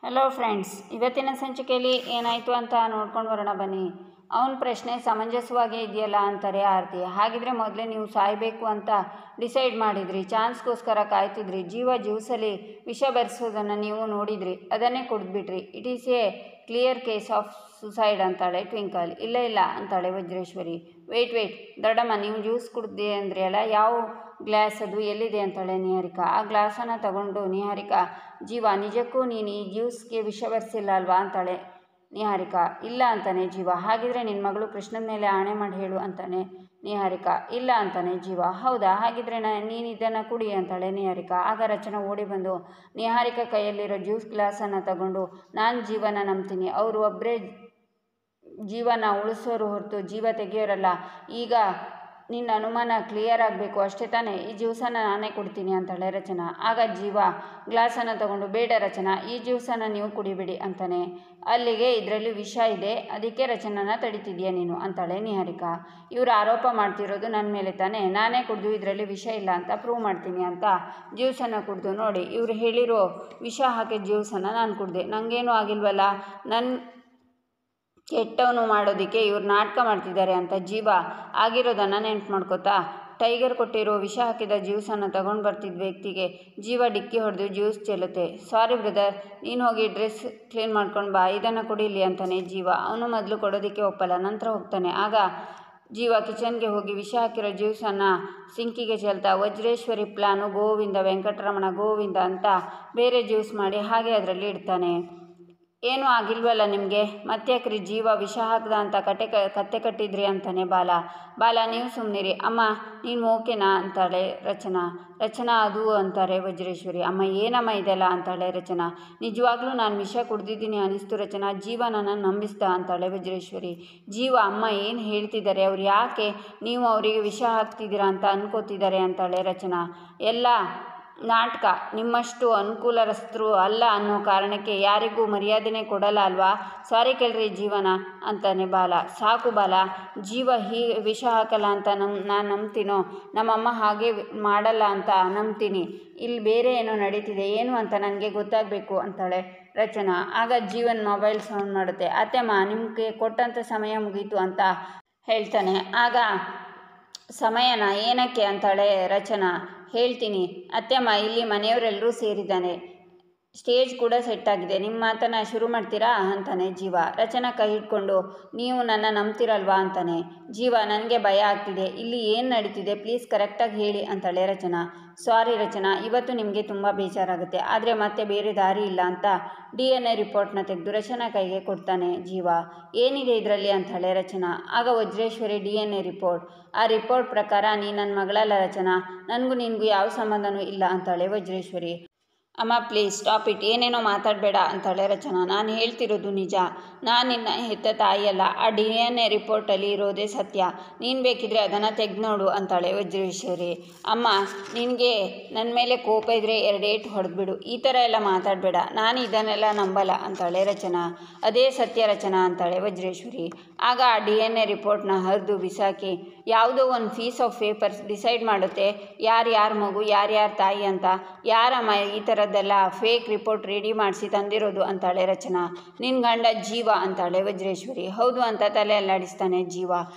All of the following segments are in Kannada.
ಹಲೋ ಫ್ರೆಂಡ್ಸ್, ಇವತ್ತಿನ ಸಂಚಿಕೆಯಲ್ಲಿ ಏನಾಯಿತು ಅಂತ ನೋಡ್ಕೊಂಡು ಬರೋಣ ಬನ್ನಿ. ಅವನ ಪ್ರಶ್ನೆ ಸಮಂಜಸವಾಗೇ ಇದೆಯಲ್ಲ ಅಂತಾರೆ ಆರತಿ. ಹಾಗಿದ್ರೆ ಮೊದಲೇ ನೀವು ಸಾಯಬೇಕು ಅಂತ ಡಿಸೈಡ್ ಮಾಡಿದ್ರಿ, ಚಾನ್ಸ್ಗೋಸ್ಕರ ಕಾಯ್ತಿದ್ರಿ, ಜ್ಯೂಸಲ್ಲಿ ವಿಷ ಬೆರೆಸೋದನ್ನು ನೀವು ನೋಡಿದ್ರಿ, ಅದನ್ನೇ ಕುಡಿದ್ಬಿಟ್ರಿ. It is a clear case of suicide ಅಂತಾಳೆ ಟ್ವಿಂಕಲ್. ಇಲ್ಲ ಅಂತಾಳೆ ವಜ್ರೇಶ್ವರಿ. ವೆಯ್ಟ್ ದೊಡ್ಡಮ್ಮ, ನೀವು ಜ್ಯೂಸ್ ಕುಡಿದ್ರಿ ಅಂದ್ರಿ ಅಲ್ಲ, ಯಾವ ಗ್ಲಾಸ್ ಅದು, ಎಲ್ಲಿದೆ ಅಂತಾಳೆ ನಿಹಾರಿಕಾ. ಆ ಗ್ಲಾಸನ್ನು ತಗೊಂಡು ನಿಹಾರಿಕಾ, ಜೀವ ನಿಜಕ್ಕೂ ನೀನು ಈ ಜ್ಯೂಸ್ಗೆ ವಿಷ ಬೆರೆಸಿಲ್ಲ ಅಲ್ವಾ ಅಂತಾಳೆ ನಿಹಾರಿಕಾ. ಇಲ್ಲ ಅಂತಾನೆ ಜೀವ. ಹಾಗಿದ್ರೆ ನಿನ್ನ ಮಗಳು ಕೃಷ್ಣನ ಮೇಲೆ ಆಣೆ ಮಾಡಿ ಹೇಳು ಅಂತಾನೆ ನಿಹಾರಿಕಾ. ಇಲ್ಲ ಅಂತಾನೆ ಜೀವ. ಹೌದಾ, ಹಾಗಿದ್ರೆ ನೀನು ಇದನ್ನು ಕುಡಿ ಅಂತಾಳೆ ನಿಹಾರಿಕಾ. ಆಗ ರಚನಾ ಓಡಿ ಬಂದು ನಿಹಾರಿಕಾ ಕೈಯಲ್ಲಿರೋ ಜ್ಯೂಸ್ ಗ್ಲಾಸನ್ನು ತಗೊಂಡು, ನಾನು ಜೀವನ ನಂಬ್ತೀನಿ, ಅವರು ಒಬ್ಬರೇ ಜೀವನ ಉಳಿಸೋರು ಹೊರತು ಜೀವ ತೆಗೆಯೋರಲ್ಲ. ಈಗ ನಿನ್ನ ಅನುಮಾನ ಕ್ಲಿಯರ್ ಆಗಬೇಕು ಅಷ್ಟೇ ತಾನೇ, ಈ ಜ್ಯೂಸನ್ನು ನಾನೇ ಕುಡ್ತೀನಿ ಅಂತಾಳೆ ರಚನಾ. ಆಗ ಜೀವ ಗ್ಲಾಸನ್ನು ತಗೊಂಡು, ಬೇಡ ರಚನಾ, ಈ ಜ್ಯೂಸನ್ನು ನೀವು ಕುಡಿಬೇಡಿ ಅಂತಾನೆ. ಅಲ್ಲಿಗೆ ಇದರಲ್ಲಿ ವಿಷ ಇದೆ, ಅದಕ್ಕೆ ರಚನಾನ ತಡಿತಿದ್ಯಾ ನೀನು ಅಂತಾಳೆ ನಿಹಾರಿಕಾ. ಇವರು ಆರೋಪ ಮಾಡ್ತಿರೋದು ನನ್ನ ಮೇಲೆ ತಾನೇ, ನಾನೇ ಕುಡಿದು ಇದರಲ್ಲಿ ವಿಷ ಇಲ್ಲ ಅಂತ ಪ್ರೂವ್ ಮಾಡ್ತೀನಿ ಅಂತ ಜ್ಯೂಸನ್ನು ಕುಡಿದು ನೋಡಿ, ಇವರು ಹೇಳಿರೋ ವಿಷ ಹಾಕಿದ ಜ್ಯೂಸನ್ನು ನಾನು ಕುಡಿದೆ, ನನಗೇನು ಆಗಿಲ್ವಲ್ಲ, ನನ್ನ ಕೆಟ್ಟವನು ಮಾಡೋದಕ್ಕೆ ಇವ್ರು ನಾಟಕ ಮಾಡ್ತಿದ್ದಾರೆ ಅಂತ ಜೀವ ಆಗಿರೋದನ್ನು ನೆನ್ಪು ಮಾಡ್ಕೋತಾ ಟೈಗರ್ ಕೊಟ್ಟಿರೋ ವಿಷ ಹಾಕಿದ ಜ್ಯೂಸನ್ನು ತಗೊಂಡು ಬರ್ತಿದ್ದ ವ್ಯಕ್ತಿಗೆ ಜೀವ ಡಿಕ್ಕಿ ಹೊಡೆದು ಜ್ಯೂಸ್ ಚೆಲ್ಲುತ್ತೆ. ಸಾರಿ ಬ್ರದರ್, ನೀನು ಹೋಗಿ ಡ್ರೆಸ್ ಕ್ಲೀನ್ ಮಾಡ್ಕೊಂಡು ಬಾ, ಇದನ್ನು ಕುಡೀಲಿ ಅಂತಾನೆ ಜೀವ. ಅವನು ಮೊದಲು ಕೊಡೋದಕ್ಕೆ ಒಪ್ಪಲ್ಲ, ನಂತರ ಹೋಗ್ತಾನೆ. ಆಗ ಜೀವ ಕಿಚನ್ಗೆ ಹೋಗಿ ವಿಷ ಹಾಕಿರೋ ಜ್ಯೂಸನ್ನು ಸಿಂಕಿಗೆ ಚೆಲ್ತಾ, ವಜ್ರೇಶ್ವರಿ ಪ್ಲಾನು ಗೋವಿಂದ ವೆಂಕಟರಮಣ ಗೋವಿಂದ ಅಂತ ಬೇರೆ ಜ್ಯೂಸ್ ಮಾಡಿ ಹಾಗೆ ಅದರಲ್ಲಿ ಇಡ್ತಾನೆ. ಏನೂ ಆಗಿಲ್ವಲ್ಲ ನಿಮಗೆ, ಮತ್ತ್ಯಾಕ್ರಿ ಜೀವ ವಿಷ ಹಾಕ್ದ ಅಂತ ಕತ್ತೆ ಕಟ್ಟಿದ್ರಿ ಅಂತಾನೆ ಬಾಲ ನೀವು ಸುಮ್ಮನಿರಿ. ಅಮ್ಮ ನೀನು ಓಕೆನಾ ಅಂತಾಳೆ ರಚನಾ ಅದು ಅಂತಾರೆ ವಜ್ರೇಶ್ವರಿ. ಅಮ್ಮ ಏನಮ್ಮ ಇದೆಲ್ಲ ಅಂತಾಳೆ ರಚನಾ. ನಿಜವಾಗ್ಲೂ ನಾನು ವಿಷ ಕುಡ್ದಿದ್ದೀನಿ ಅನಿಸ್ತು ರಚನಾ, ಜೀವ ನನ್ನನ್ನು ನಂಬಿಸ್ದ ಅಂತಾಳೆ ವಜ್ರೇಶ್ವರಿ. ಜೀವ ಅಮ್ಮ ಏನು ಹೇಳ್ತಿದ್ದಾರೆ, ಅವ್ರು ಯಾಕೆ ನೀವು ಅವರಿಗೆ ವಿಷ ಹಾಕ್ತಿದ್ದೀರಾ ಅಂತ ಅನ್ಕೋತಿದ್ದಾರೆ ಅಂತಾಳೆ ರಚನಾ. ಎಲ್ಲ ನಾಟಕ, ನಿಮ್ಮಷ್ಟು ಅನುಕೂಲಸ್ಥರು ಅಲ್ಲ ಅನ್ನೋ ಕಾರಣಕ್ಕೆ ಯಾರಿಗೂ ಮರ್ಯಾದೆನೇ ಕೊಡಲ್ಲ ಅಲ್ವಾ. ಸಾರಿ ಕೇಳ್ರಿ ಜೀವನ ಅಂತಾನೆ ಸಾಕು ಜೀವ ಹೀಗೆ ವಿಷ ಹಾಕಲ್ಲ ಅಂತ ನಾನು ನಂಬ್ತೀನೋ, ನಮ್ಮಮ್ಮ ಹಾಗೆ ಮಾಡಲ್ಲ ಅಂತ ನಂಬ್ತೀನಿ. ಇಲ್ಲಿ ಬೇರೆ ಏನೋ ನಡೀತಿದೆ, ಏನು ಅಂತ ನನಗೆ ಗೊತ್ತಾಗಬೇಕು ಅಂತಾಳೆ ರಚನಾ. ಆಗ ಜೀವನ್ ಮೊಬೈಲ್ ಸೌಂಡ್ ಮಾಡುತ್ತೆ. ಅತ್ತೆಮ್ಮ, ನಿಮಗೆ ಕೊಟ್ಟಂಥ ಸಮಯ ಮುಗೀತು ಅಂತ ಹೇಳ್ತಾನೆ. ಆಗ ಸಮಯನ ಏನಕ್ಕೆ ಅಂತಾಳೆ ರಚನಾ. ಹೇಳ್ತೀನಿ ಅತ್ತೆಮ್ಮ, ಇಲ್ಲಿ ಮನೆಯವರೆಲ್ಲರೂ ಸೇರಿದ್ದಾನೆ, ಸ್ಟೇಜ್ ಕೂಡ ಸೆಟ್ ಆಗಿದೆ, ನಿಮ್ಮ ಮಾತನ್ನು ಶುರು ಮಾಡ್ತೀರಾ ಅಂತಾನೆ ಜೀವ. ರಚನಾ ಕೈ ಹಿಡ್ಕೊಂಡು, ನೀವು ನನ್ನ ನಂಬ್ತಿರಲ್ವಾ ಅಂತಾನೆ ಜೀವ. ನನಗೆ ಭಯ ಆಗ್ತಿದೆ, ಇಲ್ಲಿ ಏನು ನಡೀತಿದೆ ಪ್ಲೀಸ್ ಕರೆಕ್ಟಾಗಿ ಹೇಳಿ ಅಂತಾಳೆ ರಚನಾ. ಸಾರಿ ರಚನಾ, ಇವತ್ತು ನಿಮಗೆ ತುಂಬ ಬೇಜಾರಾಗುತ್ತೆ, ಆದರೆ ಮತ್ತೆ ಬೇರೆ ದಾರಿ ಇಲ್ಲ ಅಂತ DNA ರಿಪೋರ್ಟ್ನ ತೆಗೆದು ರಚನಾ ಕೈಗೆ ಕೊಡ್ತಾನೆ ಜೀವ. ಏನಿದೆ ಇದರಲ್ಲಿ ಅಂತಾಳೆ ರಚನಾ. ಆಗ ವಜ್ರೇಶ್ವರಿ DNA ರಿಪೋರ್ಟ್, ಆ ರಿಪೋರ್ಟ್ ಪ್ರಕಾರ ನೀ ನನ್ನ ಮಗಳಲ್ಲ ರಚನಾ, ನನಗೂ ನಿನಗೂ ಯಾವ ಸಂಬಂಧನೂ ಇಲ್ಲ ಅಂತಾಳೆ ವಜ್ರೇಶ್ವರಿ. ಅಮ್ಮ ಪ್ಲೀಸ್ ಸ್ಟಾಪ್ ಇಟ್, ಏನೇನೋ ಮಾತಾಡಬೇಡ ಅಂತಾಳೆ ರಚನಾ. ನಾನು ಹೇಳ್ತಿರೋದು ನಿಜ, ನಾನು ನಿನ್ನ ಹೆತ್ತ ತಾಯಿಯಲ್ಲ, ಆ DNA ರಿಪೋರ್ಟಲ್ಲಿ ಇರೋದೇ ಸತ್ಯ, ನೀನು ಬೇಕಿದ್ರೆ ಅದನ್ನು ತೆಗೆದು ನೋಡು ಅಂತಾಳೆ ವಜ್ರೇಶ್ವರಿ. ಅಮ್ಮ, ನಿನಗೆ ನನ್ನ ಮೇಲೆ ಕೋಪ ಇದ್ದರೆ 2 ಏಟು ಹೊಡೆದ್ಬಿಡು, ಈ ಥರ ಎಲ್ಲ ಮಾತಾಡಬೇಡ, ನಾನು ಇದನ್ನೆಲ್ಲ ನಂಬಲ್ಲ ಅಂತಾಳೆ ರಚನಾ. ಅದೇ ಸತ್ಯ ರಚನಾ ಅಂತಾಳೆ ವಜ್ರೇಶ್ವರಿ. ಆಗ ಆ DNA ರಿಪೋರ್ಟ್ನ ಹರಿದು ಬಿಸಾಕಿ, ಯಾವುದೋ ಒಂದು ಪೀಸ್ ಆಫ್ ಪೇಪರ್ಸ್ ಡಿಸೈಡ್ ಮಾಡುತ್ತೆ ಯಾರ್ಯಾರ ಮಗು ಯಾರ್ಯಾರ ತಾಯಿ ಅಂತ. ಯಾರಮ್ಮ ಈ ಥರದ್ದೆಲ್ಲ ಫೇಕ್ ರಿಪೋರ್ಟ್ ರೆಡಿ ಮಾಡಿಸಿ ತಂದಿರೋದು ಅಂತಾಳೆ ರಚನಾ. ನಿನ್ನ ಗಂಡ ಜೀವ ಅಂತಾಳೆ ವಜ್ರೇಶ್ವರಿ. ಹೌದು ಅಂತ ತಲೆ ಅಲ್ಲಾಡಿಸ್ತಾನೆ ಜೀವ.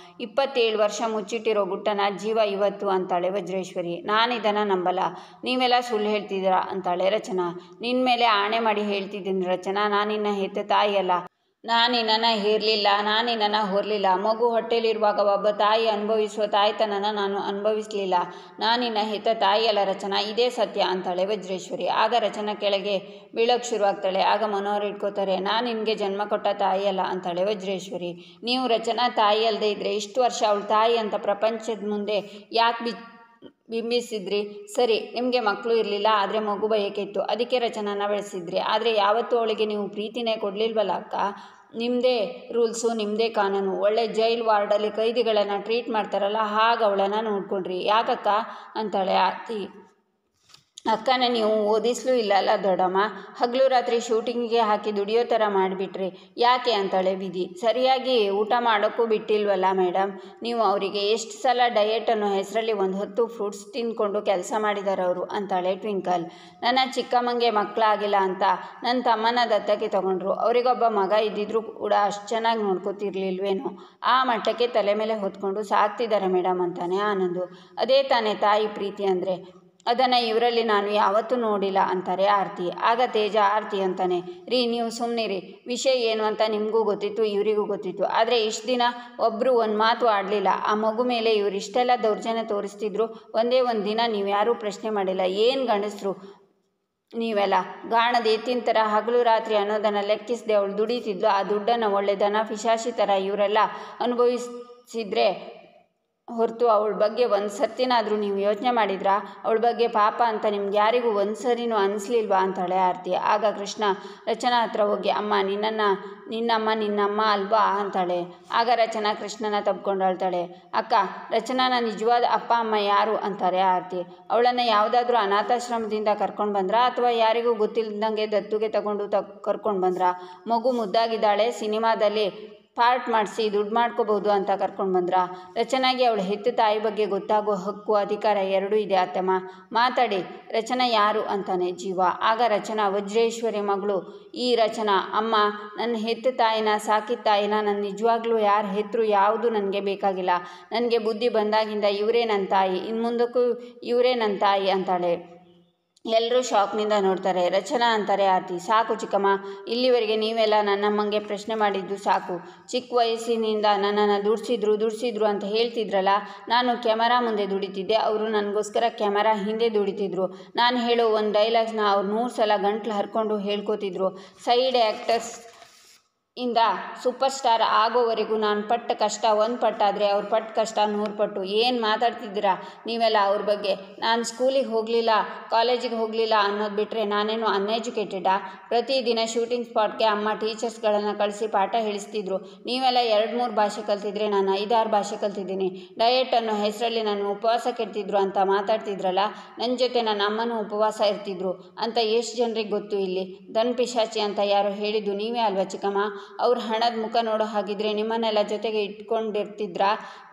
27 ವರ್ಷ ಮುಚ್ಚಿಟ್ಟಿರೋ ಗುಟ್ಟನ ಜೀವ ಇವತ್ತು ಅಂತಾಳೆ ವಜ್ರೇಶ್ವರಿ. ನಾನು ಇದನ್ನು ನಂಬಲ್ಲ, ನೀವೆಲ್ಲ ಸುಳ್ಳು ಹೇಳ್ತಿದ್ದೀರಾ ಅಂತಾಳೆ ರಚನಾ. ನಿನ್ನ ಮೇಲೆ ಆಣೆ ಮಾಡಿ ಹೇಳ್ತಿದ್ದೀನಿ ರಚನಾ, ನಾನು ನಿನ್ನ ಹೆತ್ತ ತಾಯಿಯಲ್ಲ, ನಾನು ನಿನ್ನನ್ನು ಹೊರಲಿಲ್ಲ, ಮಗು ಹೊಟ್ಟೆಲಿರುವಾಗ ಒಬ್ಬ ತಾಯಿ ಅನುಭವಿಸುವ ತಾಯ್ತನನ ನಾನು ಅನುಭವಿಸಲಿಲ್ಲ, ನಾನು ನಿನ್ನ ಹೆತ್ತ ತಾಯಿಯಲ್ಲ ರಚನಾ, ಇದೇ ಸತ್ಯ ಅಂತಾಳೆ ವಜ್ರೇಶ್ವರಿ. ಆಗ ರಚನಾ ಕೆಳಗೆ ಬೀಳೋಕ್ಕೆ ಶುರುವಾಗ್ತಾಳೆ. ಆಗ ಮನೋಹರ್ ಇಟ್ಕೋತಾರೆ. ನಾನು ನಿನಗೆ ಜನ್ಮ ಕೊಟ್ಟ ತಾಯಿಯಲ್ಲ ಅಂತಾಳೆ ವಜ್ರೇಶ್ವರಿ. ನೀವು ರಚನಾ ತಾಯಿ ಅಲ್ಲದೆ ಇದ್ದರೆ ಇಷ್ಟು ವರ್ಷ ಅವಳು ತಾಯಿ ಅಂತ ಪ್ರಪಂಚದ ಮುಂದೆ ಯಾಕೆ ಬಿಂಬಿಸಿದ್ರಿ? ಸರಿ, ನಿಮಗೆ ಮಕ್ಕಳು ಇರಲಿಲ್ಲ, ಆದರೆ ಮಗು ಬಯಕೆ ಇತ್ತು, ಅದಕ್ಕೆ ರಚನಾನ ಬೆಳೆಸಿದ್ರಿ, ಆದರೆ ಯಾವತ್ತೂ ಅವಳಿಗೆ ನೀವು ಪ್ರೀತಿನೇ ಕೊಡಲಿಲ್ವಲ್ಲ ಅಕ್ಕ. ನಿಮ್ಮದೇ ರೂಲ್ಸು, ನಿಮ್ಮದೇ ಕಾನೂನು, ಒಳ್ಳೆ ಜೈಲ್ ವಾರ್ಡಲ್ಲಿ ಕೈದಿಗಳನ್ನು ಟ್ರೀಟ್ ಮಾಡ್ತಾರಲ್ಲ ಹಾಗೆ ಅವಳನ್ನು ನೋಡ್ಕೊಂಡ್ರಿ, ಯಾಕಕ್ಕ ಅಂತಾಳೆ ಆರ್ತಿ. ಅಕ್ಕನ ನೀವು ಓದಿಸ್ಲೂ ಇಲ್ಲಲ್ಲ ದೊಡ್ಡಮ್ಮ, ಹಗಲು ರಾತ್ರಿ ಶೂಟಿಂಗಿಗೆ ಹಾಕಿ ದುಡಿಯೋ ಥರ ಮಾಡಿಬಿಟ್ರಿ ಯಾಕೆ ಅಂತಾಳೆ ವಿಧಿ. ಸರಿಯಾಗಿ ಊಟ ಮಾಡೋಕ್ಕೂ ಬಿಟ್ಟಿಲ್ವಲ್ಲ ಮೇಡಮ್, ನೀವು ಅವರಿಗೆ ಎಷ್ಟು ಸಲ ಡಯಟ್ ಅನ್ನೋ ಹೆಸರಲ್ಲಿ ಒಂದು ಹೊತ್ತು ಫ್ರೂಟ್ಸ್ ತಿಂದ್ಕೊಂಡು ಕೆಲಸ ಮಾಡಿದ್ದಾರೆ ಅವರು ಅಂತಾಳೆ ಟ್ವಿಂಕಲ್. ನನ್ನ ಚಿಕ್ಕಮ್ಮಂಗೆ ಮಕ್ಕಳಾಗಿಲ್ಲ ಅಂತ ನನ್ನ ತಮ್ಮನ ದತ್ತಕ್ಕೆ ತಗೊಂಡ್ರು, ಅವರಿಗೊಬ್ಬ ಮಗ ಇದ್ದಿದ್ರು ಕೂಡ ಅಷ್ಟು ಚೆನ್ನಾಗಿ ನೋಡ್ಕೋತಿರ್ಲಿಲ್ವೇನೋ, ಆ ಮಟ್ಟಕ್ಕೆ ತಲೆ ಮೇಲೆ ಹೊತ್ಕೊಂಡು ಸಾಕ್ತಿದ್ದಾರೆ ಮೇಡಮ್ ಅಂತಾನೆ ಆನಂದು. ಅದೇ ತಾನೇ ತಾಯಿ ಪ್ರೀತಿ ಅಂದರೆ, ಅದನ್ನು ಇವರಲ್ಲಿ ನಾನು ಯಾವತ್ತೂ ನೋಡಿಲ್ಲ ಅಂತಾರೆ ಆರತಿ. ಆಗ ತೇಜ ಆರತಿ ಅಂತಾನೆ, ರೀ ನೀವು ಸುಮ್ಮನಿರಿ, ವಿಷಯ ಏನು ಅಂತ ನಿಮಗೂ ಗೊತ್ತಿತ್ತು ಇವರಿಗೂ ಗೊತ್ತಿತ್ತು, ಆದರೆ ಇಷ್ಟು ದಿನ ಒಬ್ಬರು ಒಂದು ಮಾತು ಆಡಲಿಲ್ಲ. ಆ ಮಗು ಮೇಲೆ ಇವರು ಇಷ್ಟೆಲ್ಲ ದೌರ್ಜನ್ಯ ತೋರಿಸ್ತಿದ್ರು, ಒಂದೇ ಒಂದು ದಿನ ನೀವು ಯಾರೂ ಪ್ರಶ್ನೆ ಮಾಡಿಲ್ಲ. ಏನು ಗಂಡಸರು ನೀವೆಲ್ಲ, ಗಾಣದ ಎತ್ತಿನ ಥರ ಹಗಲು ರಾತ್ರಿ ಅನ್ನೋದನ್ನು ಲೆಕ್ಕಿಸದೆ ಅವಳು ದುಡಿತಿದ್ಲು, ಆ ದುಡ್ಡನ್ನು ಒಳ್ಳೆ ದನ ಪಿಶಾಚಿ ಥರ ಇವರೆಲ್ಲ ಅನುಭವಿಸಿದ್ರೆ ಹೊರತು ಅವಳ ಬಗ್ಗೆ ಒಂದು ಸರ್ತಿನಾದರೂ ನೀವು ಯೋಚನೆ ಮಾಡಿದ್ರಾ? ಅವಳ ಬಗ್ಗೆ ಪಾಪ ಅಂತ ನಿಮ್ಗೆ ಯಾರಿಗೂ ಒಂದು ಸರಿನೂ ಅನಿಸ್ಲಿಲ್ವಾ ಅಂತಾಳೆ ಆರತಿ. ಆಗ ಕೃಷ್ಣ ರಚನಾ ಹತ್ರ ಹೋಗಿ, ಅಮ್ಮ ನಿನ್ನಮ್ಮ ಅಲ್ವಾ ಅಂತಾಳೆ. ಆಗ ರಚನಾ ಕೃಷ್ಣನ ತಬ್ಕೊಂಡು ಅಳ್ತಾಳೆ. ಅಕ್ಕ, ರಚನಾನ ನಿಜವಾದ ಅಪ್ಪ ಅಮ್ಮ ಯಾರು ಅಂತಾರೆ ಆರತಿ. ಅವಳನ್ನು ಯಾವುದಾದ್ರೂ ಅನಾಥಾಶ್ರಮದಿಂದ ಕರ್ಕೊಂಡು ಬಂದ್ರಾ ಅಥವಾ ಯಾರಿಗೂ ಗೊತ್ತಿಲ್ಲದಂಗೆ ದತ್ತುಗೆ ತಗೊಂಡು ಕರ್ಕೊಂಡು ಬಂದ್ರಾ? ಮಗು ಮುದ್ದಾಗಿದ್ದಾಳೆ, ಸಿನಿಮಾದಲ್ಲಿ ಪಾರ್ಟ್ ಮಾಡಿಸಿ ದುಡ್ಡು ಮಾಡ್ಕೋಬಹುದು ಅಂತ ಕರ್ಕೊಂಡು ಬಂದ್ರ? ರಚನಾಗೆ ಅವಳು ಹೆತ್ತ ತಾಯಿ ಬಗ್ಗೆ ಗೊತ್ತಾಗೋ ಹಕ್ಕು ಅಧಿಕಾರ ಎರಡೂ ಇದೆ ಅತ್ತಮ್ಮ, ಮಾತಾಡಿ, ರಚನಾ ಯಾರು ಅಂತಾನೆ ಜೀವ. ಆಗ ರಚನಾ ವಜ್ರೇಶ್ವರಿ ಮಗಳು ಈ ರಚನಾ. ಅಮ್ಮ, ನನ್ನ ಹೆತ್ತ ತಾಯಿನ ಸಾಕಿದ ತಾಯಿನ ನನ್ನ ನಿಜವಾಗ್ಲೂ ಯಾರು ಹೆತ್ತರು ಯಾವುದು ನನಗೆ ಬೇಕಾಗಿಲ್ಲ. ನನಗೆ ಬುದ್ಧಿ ಬಂದಾಗಿಂದ ಇವರೇ ನನ್ನ ತಾಯಿ, ಇನ್ನು ಮುಂದಕ್ಕೂ ಇವರೇ ನನ್ನ ತಾಯಿ ಅಂತಾಳೆ. ಎಲ್ಲರೂ ಶಾಕ್ನಿಂದ ನೋಡ್ತಾರೆ. ರಚನಾ ಅಂತಾರೆ ಆರತಿ, ಸಾಕು ಚಿಕ್ಕಮ್ಮ, ಇಲ್ಲಿವರೆಗೆ ನೀವೆಲ್ಲ ನನ್ನಮ್ಮಂಗೆ ಪ್ರಶ್ನೆ ಮಾಡಿದ್ದು ಸಾಕು. ಚಿಕ್ಕ ವಯಸ್ಸಿನಿಂದ ನನ್ನನ್ನು ದುಡಿಸಿದ್ರು ಅಂತ ಹೇಳ್ತಿದ್ರಲ್ಲ, ನಾನು ಕ್ಯಾಮರಾ ಮುಂದೆ ದುಡಿತಿದ್ದೆ, ಅವರು ನನಗೋಸ್ಕರ ಕ್ಯಾಮರಾ ಹಿಂದೆ ದುಡಿತಿದ್ರು. ನಾನು ಹೇಳೋ ಒಂದು ಡೈಲಾಗ್ಸ್ನ ಅವ್ರು 100 ಸಲ ಗಂಟ್ಲು ಹರ್ಕೊಂಡು ಹೇಳ್ಕೊತಿದ್ರು. ಸೈಡ್ ಆ್ಯಕ್ಟರ್ಸ್ ಇಂದ ಸೂಪರ್ ಸ್ಟಾರ್ ಆಗೋವರೆಗೂ ನಾನು ಪಟ್ಟ ಕಷ್ಟ ಒಂದು ಪಟ್ಟಾದರೆ ಅವ್ರು ಪಟ್ಟ ಕಷ್ಟ 100 ಪಟ್ಟು. ಏನು ಮಾತಾಡ್ತಿದ್ದೀರಾ ನೀವೆಲ್ಲ ಅವ್ರ ಬಗ್ಗೆ? ನಾನು ಸ್ಕೂಲಿಗೆ ಹೋಗಲಿಲ್ಲ, ಕಾಲೇಜಿಗೆ ಹೋಗಲಿಲ್ಲ ಅನ್ನೋದು ಬಿಟ್ಟರೆ ನಾನೇನು ಅನ್ಎಜುಕೇಟೆಡಾ? ಪ್ರತಿದಿನ ಶೂಟಿಂಗ್ ಸ್ಪಾಟ್ಗೆ ಅಮ್ಮ ಟೀಚರ್ಸ್ಗಳನ್ನು ಕಳಿಸಿ ಪಾಠ ಹೇಳಿಸ್ತಿದ್ರು. ನೀವೆಲ್ಲ 2-3 ಭಾಷೆ ಕಲ್ತಿದ್ರೆ ನಾನು 5-6 ಭಾಷೆ ಕಲ್ತಿದ್ದೀನಿ. ಡಯಟ್ ಅನ್ನೋ ಹೆಸರಲ್ಲಿ ನಾನು ಉಪವಾಸ ಕೆಡ್ತಿದ್ರು ಅಂತ ಮಾತಾಡ್ತಿದ್ರಲ್ಲ, ನನ್ನ ಜೊತೆ ನನ್ನ ಅಮ್ಮನೂ ಉಪವಾಸ ಇರ್ತಿದ್ರು ಅಂತ ಎಷ್ಟು ಜನರಿಗೆ ಗೊತ್ತು? ಇಲ್ಲಿ ದನ್ ಪಿಶಾಚಿ ಅಂತ ಯಾರೋ ಹೇಳಿದ್ದು ನೀವೇ ಅಲ್ವಾ ಚಿಕ್ಕಮ್ಮ? ಅವ್ರ ಹಣದ ಮುಖ ನೋಡೋ ಹಾಗಿದ್ರೆ ನಿಮ್ಮನ್ನೆಲ್ಲ ಜೊತೆಗೆ ಇಟ್ಕೊಂಡಿರ್ತಿದ್ರಾ?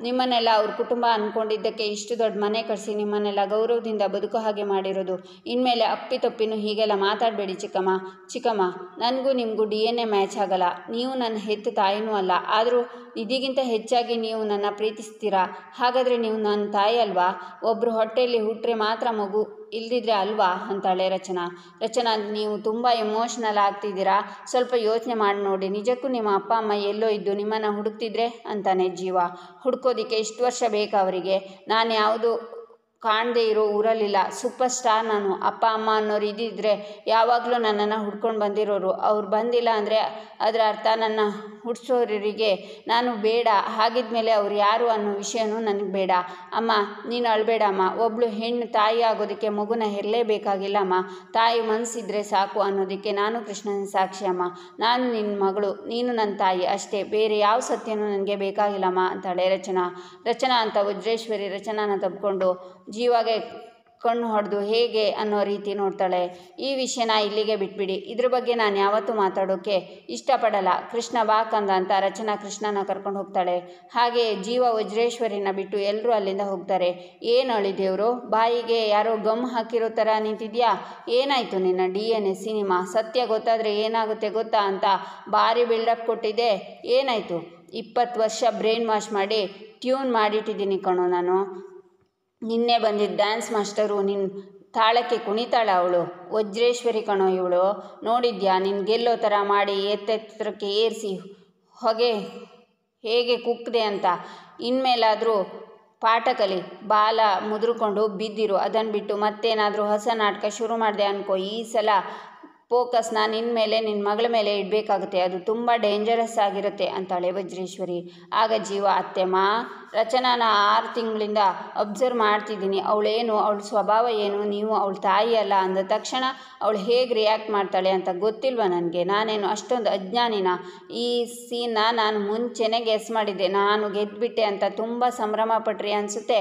ನಿಮ್ಮನ್ನೆಲ್ಲ ಅವ್ರ ಕುಟುಂಬ ಅಂದ್ಕೊಂಡಿದ್ದಕ್ಕೆ ಇಷ್ಟು ದೊಡ್ಡ ಮನೆ ಕಟ್ಸಿ ನಿಮ್ಮನ್ನೆಲ್ಲ ಗೌರವದಿಂದ ಬದುಕೋ ಹಾಗೆ ಮಾಡಿರೋದು. ಇನ್ಮೇಲೆ ಅಪ್ಪಿತಪ್ಪಿನೂ ಹೀಗೆಲ್ಲ ಮಾತಾಡಬೇಡಿ ಚಿಕ್ಕಮ್ಮ, ನನಗೂ ನಿಮಗೂ DNA ಮ್ಯಾಚ್ ಆಗಲ್ಲ. ನೀವು ನನ್ನ ಹೆತ್ತ ತಾಯಿನೂ ಅಲ್ಲ, ಆದರೂ ಇದಕ್ಕಿಂತ ಹೆಚ್ಚಾಗಿ ನೀವು ನನ್ನ ಪ್ರೀತಿಸ್ತೀರಾ. ಹಾಗಾದರೆ ನೀವು ನನ್ನ ತಾಯಿ ಅಲ್ವಾ? ಒಬ್ಬರು ಹೊಟ್ಟೆಯಲ್ಲಿ ಹುಟ್ಟರೆ ಮಾತ್ರ ಮಗು, ಇಲ್ದಿದ್ರೆ ಅಲ್ವಾ ಅಂತಾಳೆ ರಚನಾ. ನೀವು ತುಂಬ ಎಮೋಷ್ನಲ್ ಆಗ್ತಿದ್ದೀರಾ, ಸ್ವಲ್ಪ ಯೋಚನೆ ಮಾಡಿ ನೋಡಿ. ನಿಜಕ್ಕೂ ನಿಮ್ಮ ಅಪ್ಪ ಅಮ್ಮ ಎಲ್ಲೋ ಇದ್ದು ನಿಮ್ಮನ್ನು ಹುಡುಕ್ತಿದ್ರೆ ಅಂತಾನೆ ಜೀವ. ಹುಡ್ಕೋದಿಕ್ಕೆ ಇಷ್ಟು ವರ್ಷ ಬೇಕಾ ಅವರಿಗೆ? ನಾನು ಯಾವುದು ಕಾಣದೇ ಇರೋ ಊರಲ್ಲಿಲ್ಲ, ಸೂಪರ್ ಸ್ಟಾರ್ ನಾನು. ಅಪ್ಪ ಅಮ್ಮ ಅನ್ನೋರು ಇದ್ದಿದ್ರೆ ಯಾವಾಗಲೂ ನನ್ನನ್ನು ಹುಡ್ಕೊಂಡು ಬಂದಿರೋರು. ಅವ್ರು ಬಂದಿಲ್ಲ ಅಂದರೆ ಅದರ ಅರ್ಥ ನನ್ನ ಹುಡ್ಸೋರಿಗೆ ನಾನು ಬೇಡ. ಹಾಗಿದ್ಮೇಲೆ ಅವ್ರು ಯಾರು ಅನ್ನೋ ವಿಷಯನೂ ನನಗೆ ಬೇಡ. ಅಮ್ಮ, ನೀನು ಅಳಬೇಡಮ್ಮ. ಒಬ್ಬಳು ಹೆಣ್ಣು ತಾಯಿ ಆಗೋದಕ್ಕೆ ಮಗುನ ಹೆರಲೇಬೇಕಾಗಿಲ್ಲಮ್ಮ. ತಾಯಿ ಮನಸ್ಸಿದ್ರೆ ಸಾಕು ಅನ್ನೋದಕ್ಕೆ ನಾನು ಕೃಷ್ಣನ ಸಾಕ್ಷಿ ಅಮ್ಮ. ನಾನು ನಿನ್ನ ಮಗಳು, ನೀನು ನನ್ನ ತಾಯಿ ಅಷ್ಟೇ, ಬೇರೆ ಯಾವ ಸತ್ಯನೂ ನನಗೆ ಬೇಕಾಗಿಲ್ಲಮ್ಮ ಅಂತಾಳೆ ರಚನಾ ಅಂತ ವಜ್ರೇಶ್ವರಿ ರಚನಾನ ತಬ್ಕೊಂಡು ಜೀವಾಗೆ ಕಣ್ಣು ಹೊಡೆದು ಹೇಗೆ ಅನ್ನೋ ರೀತಿ ನೋಡ್ತಾಳೆ. ಈ ವಿಷಯನ ಇಲ್ಲಿಗೆ ಬಿಟ್ಬಿಡಿ, ಇದ್ರ ಬಗ್ಗೆ ನಾನು ಯಾವತ್ತೂ ಮಾತಾಡೋಕ್ಕೆ ಇಷ್ಟಪಡಲ್ಲ. ಕೃಷ್ಣ ಬಾ ಕಂದ ಅಂತ ರಚನಾ ಕೃಷ್ಣನ ಕರ್ಕೊಂಡು ಹೋಗ್ತಾಳೆ. ಹಾಗೆ ಜೀವ ವಜ್ರೇಶ್ವರಿನ ಬಿಟ್ಟು ಎಲ್ಲರೂ ಅಲ್ಲಿಂದ ಹೋಗ್ತಾರೆ. ಏನು ಅಳಿದೇವರು, ಬಾಯಿಗೆ ಯಾರೋ ಗಮ್ ಹಾಕಿರೋ ಥರ ನಿಂತಿದ್ಯಾ? ಏನಾಯಿತು ನಿನ್ನ DNA ಸಿನಿಮಾ? ಸತ್ಯ ಗೊತ್ತಾದರೆ ಏನಾಗುತ್ತೆ ಗೊತ್ತಾ ಅಂತ ಭಾರಿ ಬಿಲ್ಡಪ್ ಕೊಟ್ಟಿದ್ದೆ, ಏನಾಯಿತು? 20 ವರ್ಷ ಬ್ರೈನ್ ವಾಶ್ ಮಾಡಿ ಟ್ಯೂನ್ ಮಾಡಿಟ್ಟಿದ್ದೀನಿ ಕಣೋ ನಾನು. ನಿನ್ನೆ ಬಂದಿದ್ದ ಡ್ಯಾನ್ಸ್ ಮಾಸ್ಟರು ನಿನ್ನ ತಾಳಕ್ಕೆ ಕುಣಿತಾಳ ಅವಳು, ವಜ್ರೇಶ್ವರಿ ಕಣೋ ಇವಳು. ನೋಡಿದ್ಯಾ ನಿನ್ನ ಗೆಲ್ಲೋ ಥರ ಮಾಡಿ ಎತ್ತೆತ್ತರಕ್ಕೆ ಏರಿಸಿ ಹೊಗೆ ಹೇಗೆ ಕುಕ್ಕಿದೆ ಅಂತ. ಇನ್ಮೇಲಾದರೂ ಪಾಠ ಕಲಿ, ಬಾಲ ಮುದ್ರಕೊಂಡು ಬಿದ್ದಿರು. ಅದನ್ನು ಬಿಟ್ಟು ಮತ್ತೇನಾದರೂ ಹೊಸ ನಾಟಕ ಶುರು ಮಾಡಿದೆ ಅನ್ಕೋ. ಈ ಸಲ ಫೋಕಸ್ನ ನಿನ್ನ ಮೇಲೆ, ನಿನ್ನ ಮಗಳ ಮೇಲೆ ಇಡಬೇಕಾಗುತ್ತೆ, ಅದು ತುಂಬ ಡೇಂಜರಸ್ ಆಗಿರುತ್ತೆ ಅಂತಾಳೆ ವಜ್ರೇಶ್ವರಿ. ಆಗ ಜೀವ, ಅತ್ತೆಮ್ಮ ರಚನಾನ 6 ತಿಂಗಳಿಂದ ಅಬ್ಸರ್ವ್ ಮಾಡ್ತಿದ್ದೀನಿ. ಅವಳೇನು, ಅವಳ ಸ್ವಭಾವ ಏನು, ನೀವು ಅವಳ ತಾಯಿ ಅಲ್ಲ ಅಂದ ತಕ್ಷಣ ಅವಳು ಹೇಗೆ ರಿಯಾಕ್ಟ್ ಮಾಡ್ತಾಳೆ ಅಂತ ಗೊತ್ತಿಲ್ವ ನನಗೆ? ನಾನೇನು ಅಷ್ಟೊಂದು ಅಜ್ಞಾನಿನ? ಈ ಸೀನ್ನ ನಾನು ಮುಂಚೆನೇ ಗೆಸ್ ಮಾಡಿದ್ದೆ. ನಾನು ಗೆದ್ದುಬಿಟ್ಟೆ ಅಂತ ತುಂಬ ಸಂಭ್ರಮ ಪಟ್ರಿ ಅನಿಸುತ್ತೆ.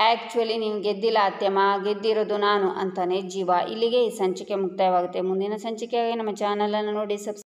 ಆ್ಯಕ್ಚುಲಿ ನೀವು ಗೆದ್ದಿಲ್ಲ ಅತ್ತೆಮ್ಮ, ಗೆದ್ದಿರೋದು ನಾನು ಅಂತಾನೆ ಜೀವ. ಇಲ್ಲಿಗೆ ಈ ಸಂಚಿಕೆ ಮುಕ್ತಾಯವಾಗುತ್ತೆ. ಮುಂದಿನ ಸಂಚಿಕೆಯಾಗಿ ನಮ್ಮ ಚಾನಲನ್ನು ನೋಡಿ